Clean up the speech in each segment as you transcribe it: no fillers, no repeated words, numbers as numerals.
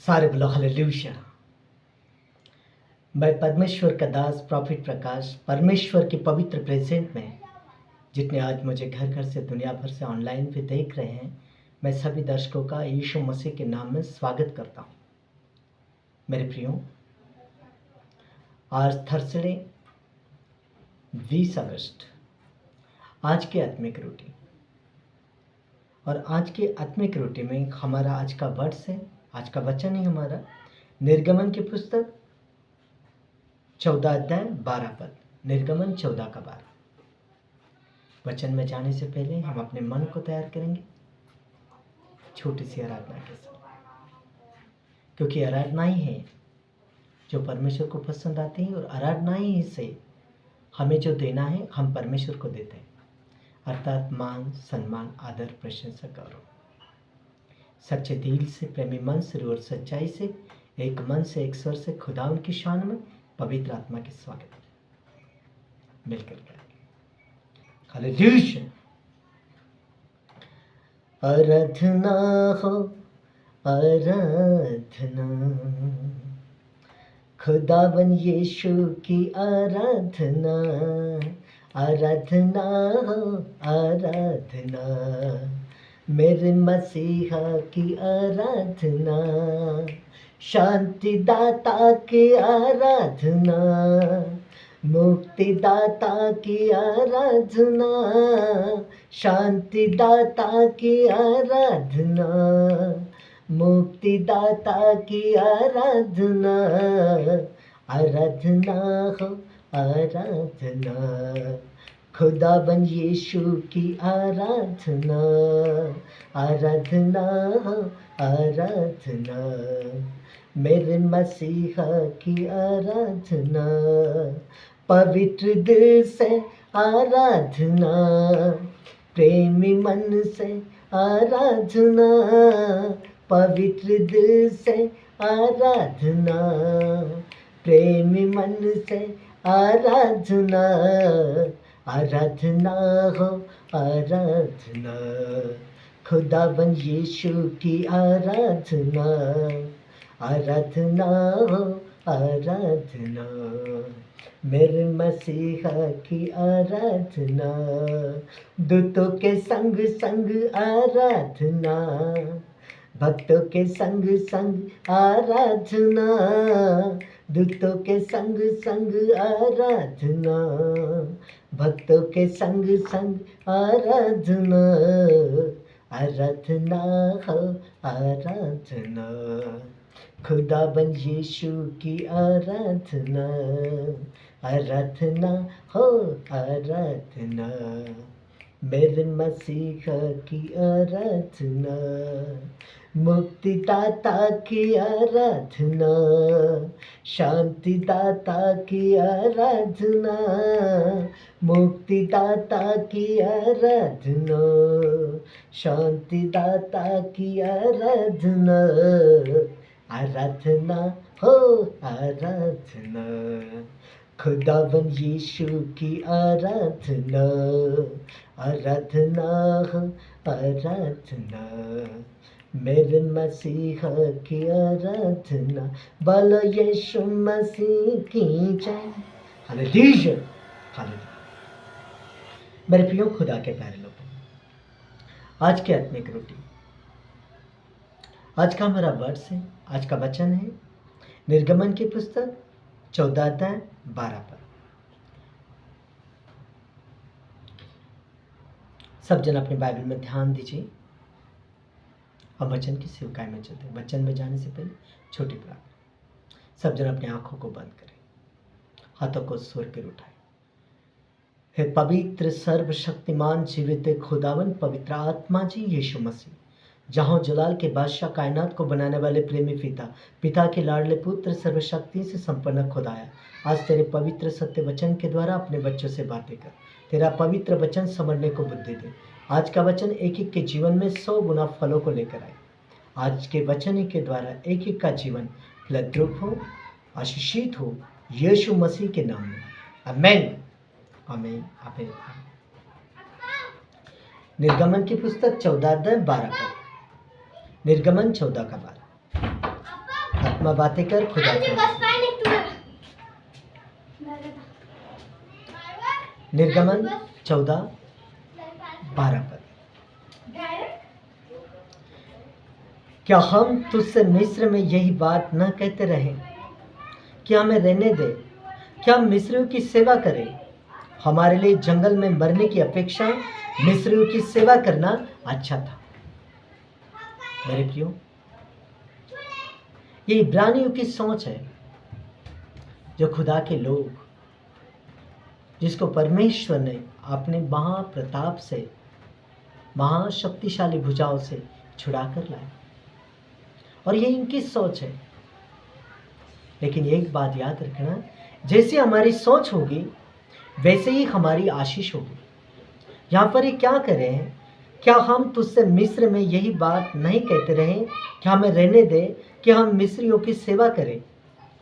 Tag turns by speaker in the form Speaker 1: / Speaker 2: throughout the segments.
Speaker 1: सारे बोलो हालेलुया। मैं परमेश्वर का दास प्रॉफिट प्रकाश परमेश्वर की पवित्र प्रेजेंट में जितने आज मुझे घर घर से दुनिया भर से ऑनलाइन पे देख रहे हैं, मैं सभी दर्शकों का यीशु मसीह के नाम में स्वागत करता हूँ। मेरे प्रियो, आज थर्सडे 20 अगस्त, आज की आत्मिक रोटी। और आज की आत्मिक रोटी में हमारा आज का वर्ड्स है, आज का वचन है हमारा निर्गमन की पुस्तक 14 अध्याय 12 पद। निर्गमन 14 का 12। वचन में जाने से पहले हम अपने मन को तैयार करेंगे छोटी सी आराधना के साथ, क्योंकि आराधना ही है जो परमेश्वर को पसंद आती है, और आराधना ही से हमें जो देना है हम परमेश्वर को देते हैं, अर्थात मान, सम्मान, आदर, प्रशंसा, गौरव। सच्चे दिल से, प्रेमी मन से और सच्चाई से, एक मन से, एक स्वर से खुदा उनकी शान में पवित्र आत्मा के स्वागत मिलकर करेंगे। हालेलुया। आराधना हो आराधना, खुदावन यीशु की आराधना। आराधना हो आराधना, मेरे मसीहा की आराधना। शांति दाता की आराधना, मुक्ति दाता की आराधना। शांति दाता की आराधना, मुक्ति दाता की आराधना। आराधना हो आराधना, खुदावन यीशु की आराधना। आराधना हो आराधना, मेरे मसीहा की आराधना। पवित्र दिल से आराधना, प्रेमी मन से आराधना। पवित्र दिल से आराधना, प्रेमी मन से आराधना। आराधना हो आराधना, खुदावन यीशु की आराधना। आराधना हो आराधना, मेरे मसीहा की आराधना। दूतों के संग संग आराधना, भक्तों के संग संग आराधना। दूतों के संग संग आराधना, भक्तों के संग संग आराधना। आराधना हो आराधना, खुदावन यीशु की आराधना। आराधना हो आराधना, मेरे मसीहा की आराधना। मुक्ति दाता की आराधना, शांति दाता की आराधना। मुक्ति दाता की आराधना, शांति दाता की आराधना। आराधना हो आराधना, खुदावन यीशु की आराधना। आराधना हो आराधना, मेरे मसीहा की आराधना। बोलो यीशु मसीह की जय। Hallelujah hallelujah. मेरे प्रियो खुदा के प्यारे लोगों, आज की आत्मिक रोटी, आज का हमारा वर्ष है, आज का वचन है निर्गमन की पुस्तक 14 अध्याय 12 पर। सब जन अपने बाइबल में ध्यान दीजिए। अब वचन की सेवकाई में चलते हैं। वचन में जाने से पहले छोटी प्रार्थना। सब जन अपनी आंखों को बंद करें, हाथों को स्वर कर उठाएं। हे पवित्र सर्वशक्तिमान जीवित खुदावन पवित्र आत्मा जी यीशु मसीह, जहाँ जलाल के बादशाह कायनात को बनाने वाले प्रेमी पिता के लाडले पुत्र सर्वशक्ति से संपन्न खुदाया, आज तेरे पवित्र सत्य वचन के द्वारा अपने बच्चों से बातें कर। तेरा पवित्र वचन समझने को बुद्धि दे। आज का वचन एक एक के जीवन में 100 गुना फलों को लेकर आए। आज के वचन के द्वारा एक एक का जीवन फलद्रुप हो, आशीषित हो, यीशु मसीह के नाम में। आमीन आमीन आमीन। निर्गमन की पुस्तक 14 अध्याय 12 का। निर्गमन 14 का 12। आत्मा बातें कर खुदा कर। निर्गमन 14:12 पर। क्या हम तुझसे मिस्र में यही बात न कहते रहे कि हमें रहने दे, क्या हम मिस्रियों की सेवा करें? हमारे लिए जंगल में मरने की अपेक्षा मिस्रियों की सेवा करना अच्छा था। मेरे प्रियो, ये इब्रानियों की सोच है, जो खुदा के लोग, जिसको परमेश्वर ने अपने महाप्रताप से, महाशक्तिशाली भुजाओं से छुड़ा कर लाया, और ये इनकी सोच है। लेकिन एक बात याद रखना, जैसे हमारी सोच होगी वैसे ही हमारी आशीष होगी। यहाँ पर ये क्या कर रहे हैं? क्या हम तुझसे मिस्र में यही बात नहीं कहते रहे कि हमें रहने दे, कि हम मिस्रियों की सेवा करें?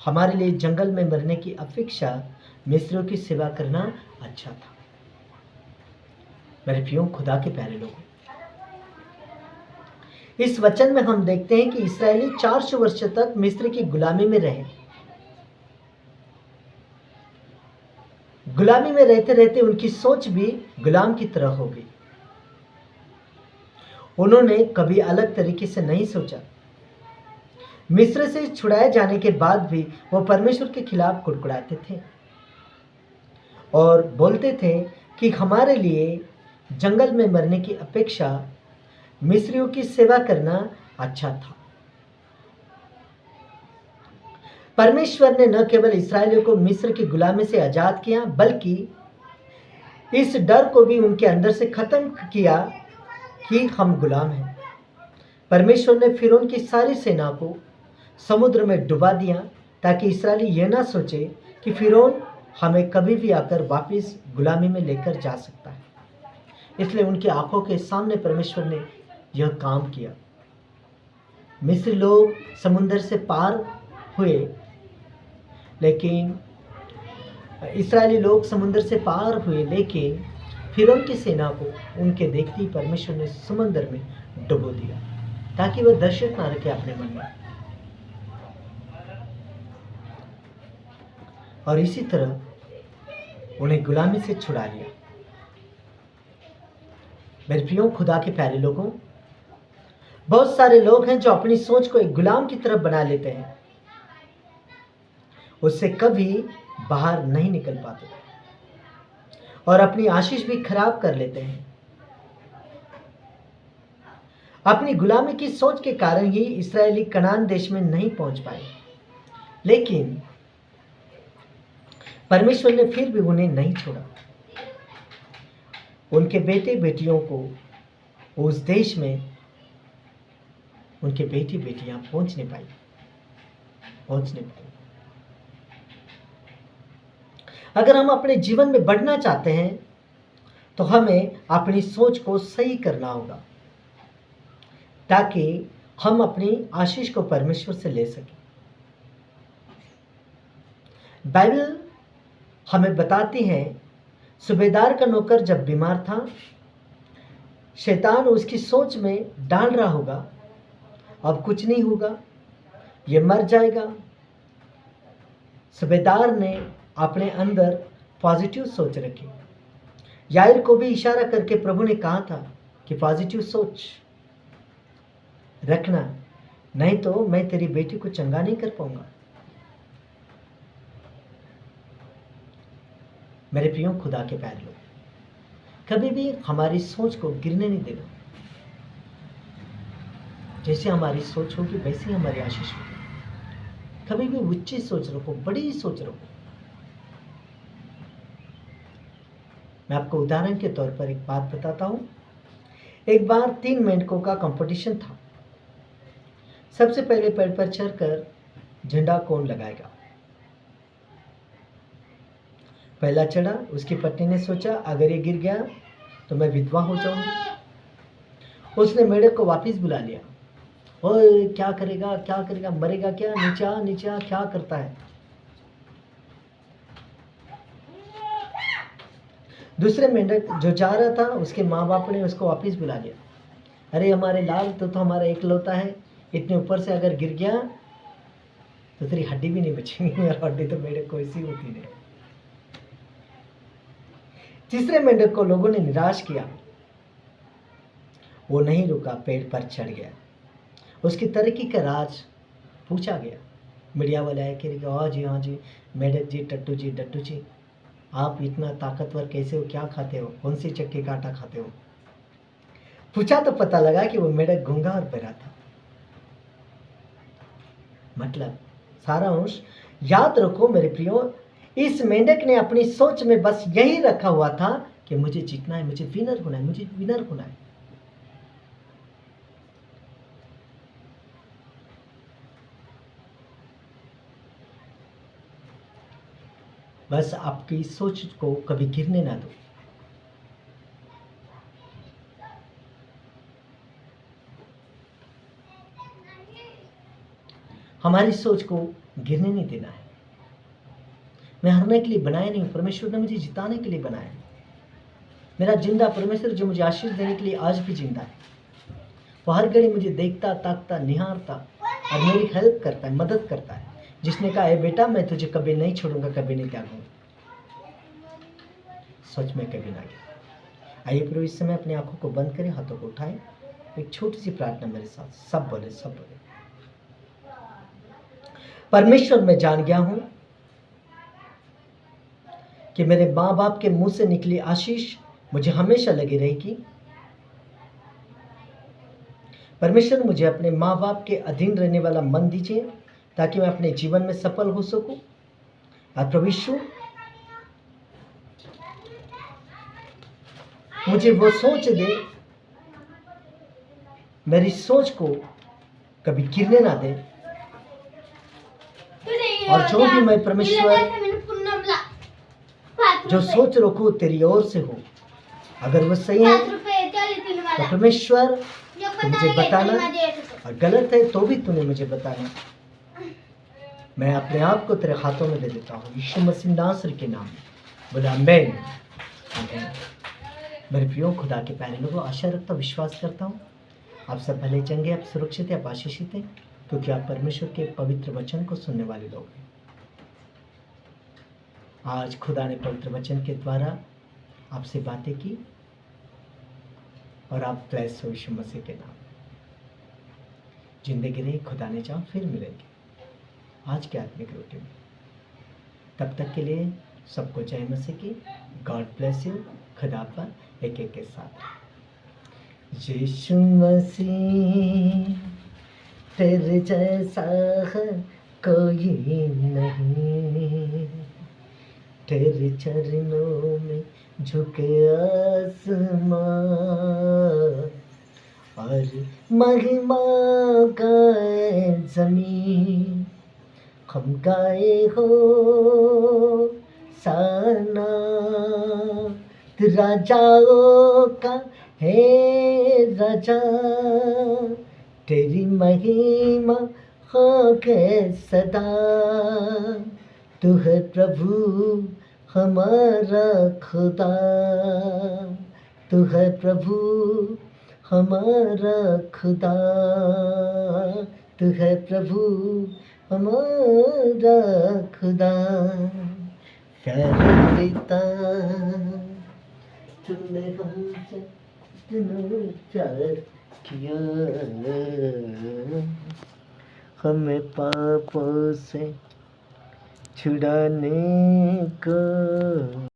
Speaker 1: हमारे लिए जंगल में मरने की अपेक्षा मिस्रियों की सेवा करना अच्छा था। मेरे प्रियो खुदा के प्यारे लोगों, इस वचन में हम देखते हैं कि इस्राएली 400 वर्ष तक मिस्र की गुलामी में रहे। गुलामी में रहते रहते उनकी सोच भी गुलाम की तरह हो गई। उन्होंने कभी अलग तरीके से नहीं सोचा। मिस्र से छुड़ाए जाने के बाद भी वो परमेश्वर के खिलाफ कुड़कुड़ाते थे और बोलते थे कि हमारे लिए जंगल में मरने की अपेक्षा मिस्रियों की सेवा करना अच्छा था। परमेश्वर ने न केवल इस्राएलियों को मिस्र की गुलामी से आजाद किया, बल्कि इस डर को भी उनके अंदर से खत्म किया कि हम गुलाम हैं। परमेश्वर ने फिरौन की सारी सेना को समुद्र में डुबा दिया, ताकि इस्राएली यह ना सोचे कि फिरौन हमें कभी भी आकर वापस गुलामी में लेकर जा सकता है। इसलिए उनकी आंखों के सामने परमेश्वर ने यह काम किया। मिस्री लोग समुद्र से पार हुए, लेकिन इस्राएली लोग समुद्र से पार हुए, लेकिन फिरौन की सेना को उनके देखते ही परमेश्वर ने समुद्र में डुबो दिया, ताकि वह दहशत ना रखे अपने मन में। और इसी तरह उन्हें गुलामी से छुड़ा लिया। मेरे प्रियो खुदा के प्यारे लोगों, बहुत सारे लोग हैं जो अपनी सोच को एक गुलाम की तरफ बना लेते हैं, उससे कभी बाहर नहीं निकल पाते और अपनी आशीष भी खराब कर लेते हैं। अपनी गुलामी की सोच के कारण ही इस्राएली कनान देश में नहीं पहुंच पाए, लेकिन परमेश्वर ने फिर भी उन्हें नहीं छोड़ा। उनके बेटे बेटियों को उस देश में उनके बेटी बेटियां पहुंच नहीं पाई। अगर हम अपने जीवन में बढ़ना चाहते हैं तो हमें अपनी सोच को सही करना होगा, ताकि हम अपनी आशीष को परमेश्वर से ले सकें। बाइबल हमें बताती है, सूबेदार का नौकर जब बीमार था, शैतान उसकी सोच में डाल रहा होगा, अब कुछ नहीं होगा, ये मर जाएगा। सूबेदार ने अपने अंदर पॉजिटिव सोच रखी। याईर को भी इशारा करके प्रभु ने कहा था कि पॉजिटिव सोच रखना, नहीं तो मैं तेरी बेटी को चंगा नहीं कर पाऊंगा। मेरे प्रियो खुदा के प्यारे लोग, कभी भी हमारी सोच को गिरने नहीं देना। जैसे हमारी सोच होगी वैसे ही हमारी आशीष होगी। कभी भी ऊंची सोच रखो, बड़ी सोच रखो। मैं आपको उदाहरण के तौर पर एक बात बताता हूं। एक बार 3 मेंढकों का कंपटीशन था। सबसे पहले पेड़ पर चढ़कर झंडा कौन लगाएगा। पहला चढ़ा, उसकी पत्नी ने सोचा अगर ये गिर गया तो मैं विधवा हो जाऊंगी। उसने मेंढक को वापस बुला लिया। ओए क्या करेगा, मरेगा क्या, नीचे आ, क्या करता है। दूसरे मेंढक जो जा रहा था, उसके माँ बाप ने उसको वापस बुला लिया। अरे हमारे लाल तो हमारा एकलौता है, इतने ऊपर से अगर गिर गया तो तेरी हड्डी भी नहीं बचेगी, और हड्डी तो मेंढक को ऐसी होती नहीं। तीसरे मेंढक को लोगों ने निराश किया, वो नहीं रुका, पेड़ पर चढ़ गया। उसकी तरक्की का राज पूछा गया। मीडिया वाले आए कि हाँ जी मेंढक जी, टट्टू जी, डट्टू जी, आप इतना ताकतवर कैसे हो, क्या खाते हो, कौन सी चक्की का आटा खाते हो। पूछा तो पता लगा कि वो मेंढक गूंगा और बहरा था। मतलब सारा अंश याद रखो मेरे प्रियो, इस मेंढक ने अपनी सोच में बस यही रखा हुआ था कि मुझे जीतना है, मुझे विनर होना है, मुझे विनर होना है। बस आपकी सोच को कभी गिरने ना दो। हमारी सोच को गिरने नहीं देना है। मैं हारने के लिए बनाया नहीं, परमेश्वर ने मुझे जिताने के लिए बनाया। मेरा जिंदा परमेश्वर जो मुझे आशीष देने के लिए आज भी जिंदा है। वो हर घड़ी मुझे देखता, ताकता, निहारता और मेरी हेल्प करता है, मदद करता है। जिसने कहा है बेटा मैं तुझे कभी नहीं छोड़ूंगा, कभी नहीं त्यागूंगा, सच में कभी ना गया। आइए प्रभु इस समय अपनी आंखों को बंद करें, हाथों को उठाएं, एक छोटी सी प्रार्थना मेरे साथ, सब बोले, सब बोले। परमेश्वर मैं जान गया हूं कि मेरे माँ बाप के मुंह से निकली आशीष मुझे हमेशा लगी रहेगी। परमेश्वर मुझे अपने माँ बाप के अधीन रहने वाला मन दीजिए ताकि मैं अपने जीवन में सफल हो सकूं। और प्रभु यीशु मुझे वो सोच दे, मेरी सोच को कभी गिरने ना दे, और जो भी मैं परमेश्वर जो सोच रखूं तेरी ओर से हो, अगर वो सही है तो परमेश्वर तू मुझे बताना, और गलत है तो भी तूने मुझे बताना। मैं अपने आप को तेरे हाथों में दे देता हूँ, यीशु मसीह नासरी के नाम में बोला आमीन। मेरे प्रियो खुदा के प्यारे लोगों, आशा रखता हूँ, विश्वास करता हूँ आप सब भले चंगे, आप सुरक्षित हैं, आप आशीषित हैं, क्योंकि आप परमेश्वर के पवित्र वचन को सुनने वाले लोग हैं। आज खुदा ने पवित्र वचन के द्वारा आपसे बातें की और आप ब्लेस हो यीशु मसीह के नाम। जिंदगी रही, खुदा ने चाहा फिर मिलेंगे आज के आत्मिक रोटी में। तब तक के लिए सबको जय मसीह की। God bless you. खुदा पर एक के साथ। यीशु मसीह तेरे जैसा है कोई नहीं, तेरे चरणों में झुके आसमां और महिमा गाए जमीन। हम गाए हो साना, तू राजाओं का है राजा, तेरी महिमा हो के सदा। तू है प्रभु हमारा खुदा, तू है प्रभु हमारा खुदा, तू है प्रभु हमारा खुदा। प्यारे पिता तूने हमसे इतना प्यार किया, हमें पापों से छुड़ाने को।